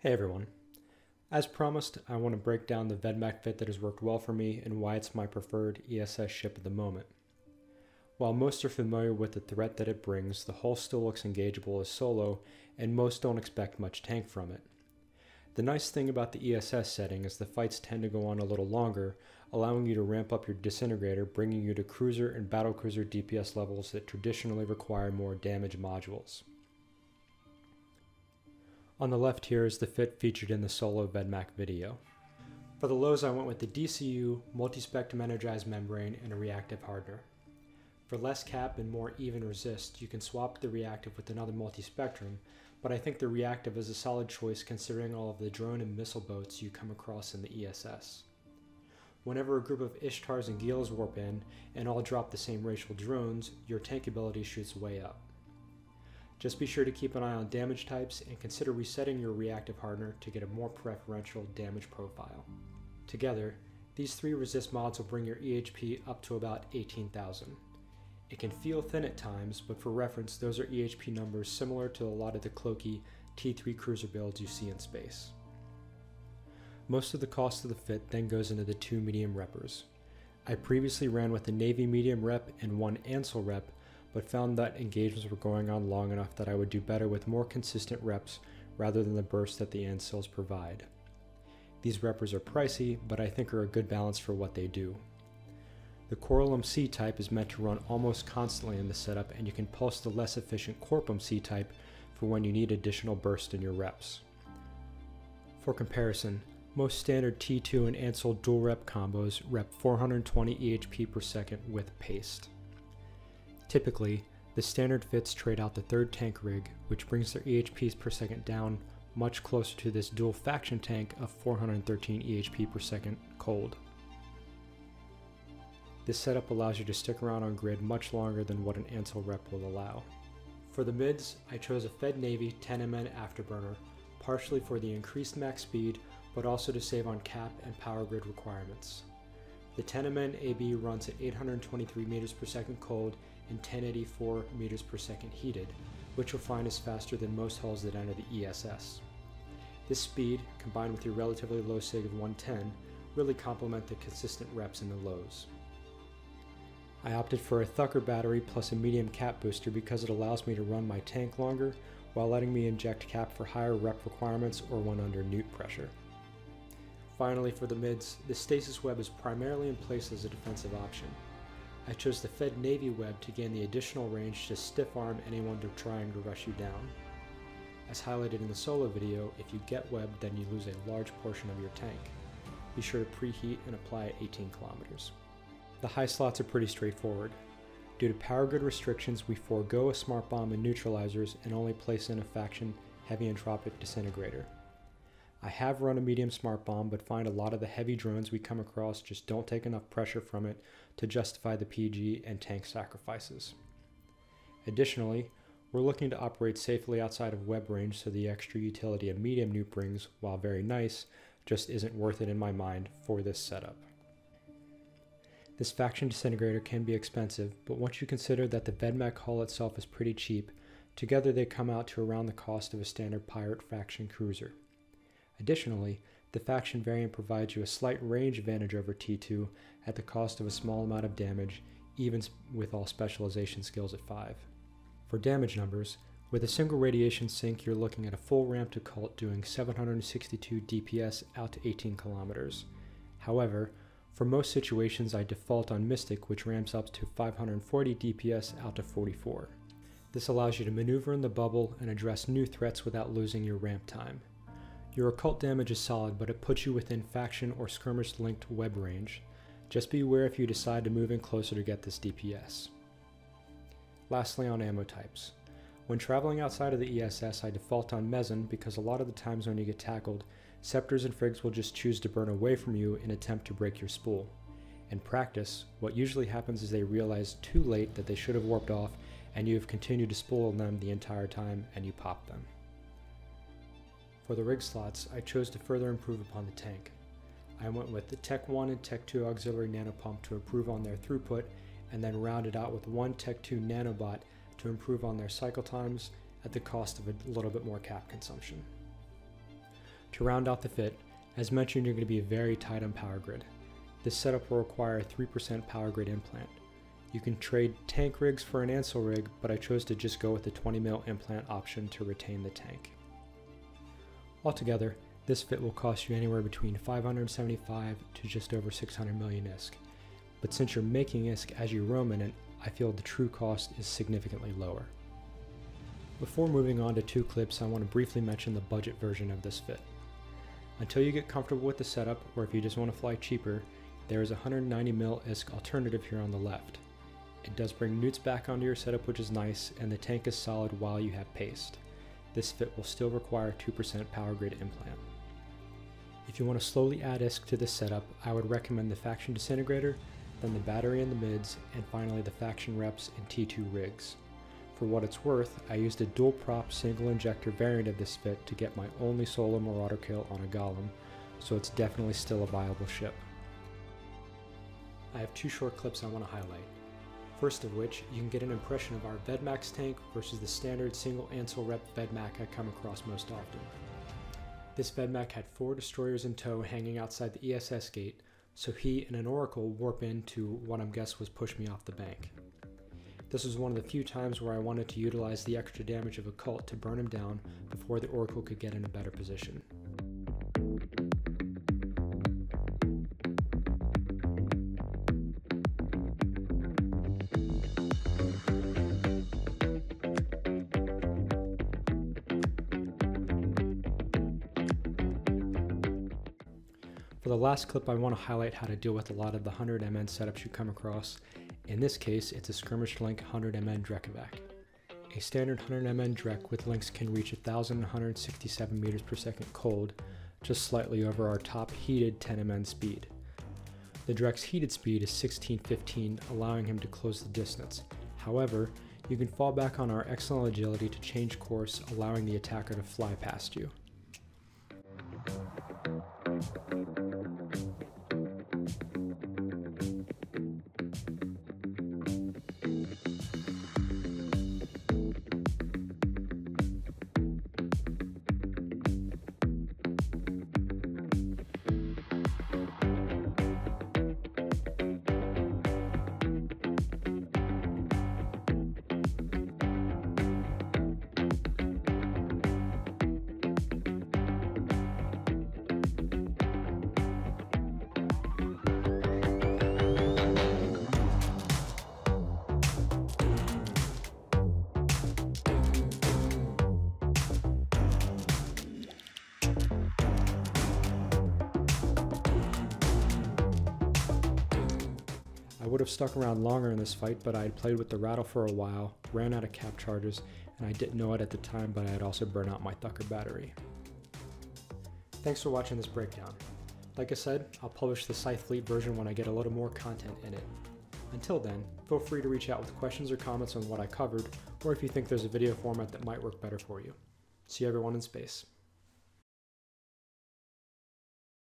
Hey everyone. As promised, I want to break down the Vedmak fit that has worked well for me and why it's my preferred ESS ship at the moment. While most are familiar with the threat that it brings, the hull still looks engageable as solo, and most don't expect much tank from it. The nice thing about the ESS setting is the fights tend to go on a little longer, allowing you to ramp up your Disintegrator, bringing you to cruiser and battlecruiser DPS levels that traditionally require more damage modules. On the left here is the fit featured in the solo Vedmak video. For the lows I went with the DCU, Multispectrum Energized membrane, and a Reactive Hardener. For less cap and more even resist, you can swap the Reactive with another Multispectrum, but I think the Reactive is a solid choice considering all of the drone and missile boats you come across in the ESS. Whenever a group of Ishtars and Gils warp in, and all drop the same racial drones, your tank ability shoots way up. Just be sure to keep an eye on damage types and consider resetting your Reactive Hardener to get a more preferential damage profile. Together, these three resist mods will bring your EHP up to about 18,000. It can feel thin at times, but for reference, those are EHP numbers similar to a lot of the cloaky T3 cruiser builds you see in space. Most of the cost of the fit then goes into the two medium reppers. I previously ran with a Navy medium rep and one Ansel rep, but found that engagements were going on long enough that I would do better with more consistent reps rather than the burst that the Ansels provide. These reppers are pricey, but I think are a good balance for what they do. The Corelum C-type is meant to run almost constantly in the setup, and you can pulse the less efficient Corpum C-type for when you need additional burst in your reps. For comparison, most standard T2 and Ansel dual rep combos rep 420 EHP per second with paste. Typically, the standard fits trade out the third tank rig, which brings their EHPs per second down much closer to this dual faction tank of 413 EHP per second cold. This setup allows you to stick around on grid much longer than what an Ansel rep will allow. For the mids, I chose a Fed Navy 10MN Afterburner, partially for the increased max speed, but also to save on cap and power grid requirements. The 10MN AB runs at 823 meters per second cold and 1084 meters per second heated, which you'll find is faster than most hulls that enter the ESS. This speed, combined with your relatively low sig of 110, really complement the consistent reps in the lows. I opted for a Thukker battery plus a medium cap booster because it allows me to run my tank longer while letting me inject cap for higher rep requirements or when under newt pressure. Finally, for the mids, the Stasis web is primarily in place as a defensive option. I chose the Fed Navy web to gain the additional range to stiff arm anyone trying to rush you down. As highlighted in the solo video, if you get webbed, then you lose a large portion of your tank. Be sure to preheat and apply at 18 kilometers. The high slots are pretty straightforward. Due to power grid restrictions, we forego a smart bomb and neutralizers and only place in a faction heavy entropic disintegrator. I have run a medium smart bomb, but find a lot of the heavy drones we come across just don't take enough pressure from it to justify the PG and tank sacrifices. Additionally, we're looking to operate safely outside of web range, so the extra utility a medium nuke brings, while very nice, just isn't worth it in my mind for this setup. This faction disintegrator can be expensive, but once you consider that the Vedmak hull itself is pretty cheap, together they come out to around the cost of a standard pirate faction cruiser. Additionally, the faction variant provides you a slight range advantage over T2 at the cost of a small amount of damage, even with all specialization skills at 5. For damage numbers, with a single radiation sink you're looking at a full ramp to cult doing 762 DPS out to 18 kilometers. However, for most situations I default on Mystic, which ramps up to 540 DPS out to 44. This allows you to maneuver in the bubble and address new threats without losing your ramp time. Your occult damage is solid, but it puts you within faction or skirmish linked web range. Just be aware if you decide to move in closer to get this DPS. Lastly, on ammo types. When traveling outside of the ESS, I default on Mezzan because a lot of the times when you get tackled, Scepters and Frigs will just choose to burn away from you in an attempt to break your spool. In practice, what usually happens is they realize too late that they should have warped off and you have continued to spool them the entire time and you pop them. For the rig slots, I chose to further improve upon the tank. I went with the Tech 1 and Tech 2 auxiliary nanopump to improve on their throughput, and then rounded out with one Tech 2 nanobot to improve on their cycle times at the cost of a little bit more cap consumption. To round out the fit, as mentioned, you're going to be very tight on power grid. This setup will require a 3% power grid implant. You can trade tank rigs for an Ansel rig, but I chose to just go with the 20mm implant option to retain the tank. Altogether, this fit will cost you anywhere between 575 to just over 600 million ISK, but since you're making ISK as you roam in it, I feel the true cost is significantly lower. Before moving on to 2 clips, I want to briefly mention the budget version of this fit. Until you get comfortable with the setup, or if you just want to fly cheaper, there is a 190mm ISK alternative here on the left. It does bring newts back onto your setup, which is nice, and the tank is solid while you have paste. This fit will still require 2% power grid implant. If you want to slowly add ISK to this setup, I would recommend the faction Disintegrator, then the battery in the mids, and finally the faction reps and T2 rigs. For what it's worth, I used a dual prop single injector variant of this fit to get my only solo marauder kill on a golem, so it's definitely still a viable ship. I have 2 short clips I want to highlight. First of which, you can get an impression of our Vedmak's tank versus the standard single Ansel rep Vedmak I come across most often. This Vedmak had 4 destroyers in tow hanging outside the ESS gate, so he and an Oracle warp in to what I'm guessing was push me off the bank. This was one of the few times where I wanted to utilize the extra damage of a cult to burn him down before the Oracle could get in a better position. For the last clip, I want to highlight how to deal with a lot of the 100 MN setups you come across. In this case, it's a skirmish link 100 MN Drekevac. A standard 100 MN Drek with links can reach 1,167 meters per second cold, just slightly over our top heated 10 MN speed. The Drek's heated speed is 1615, allowing him to close the distance. However, you can fall back on our excellent agility to change course, allowing the attacker to fly past you. I would have stuck around longer in this fight, but I had played with the rattle for a while, ran out of cap charges, and I didn't know it at the time, but I had also burned out my Thukker battery. Thanks for watching this breakdown. Like I said, I'll publish the Scythe Fleet version when I get a little more content in it. Until then, feel free to reach out with questions or comments on what I covered, or if you think there's a video format that might work better for you. See everyone in space.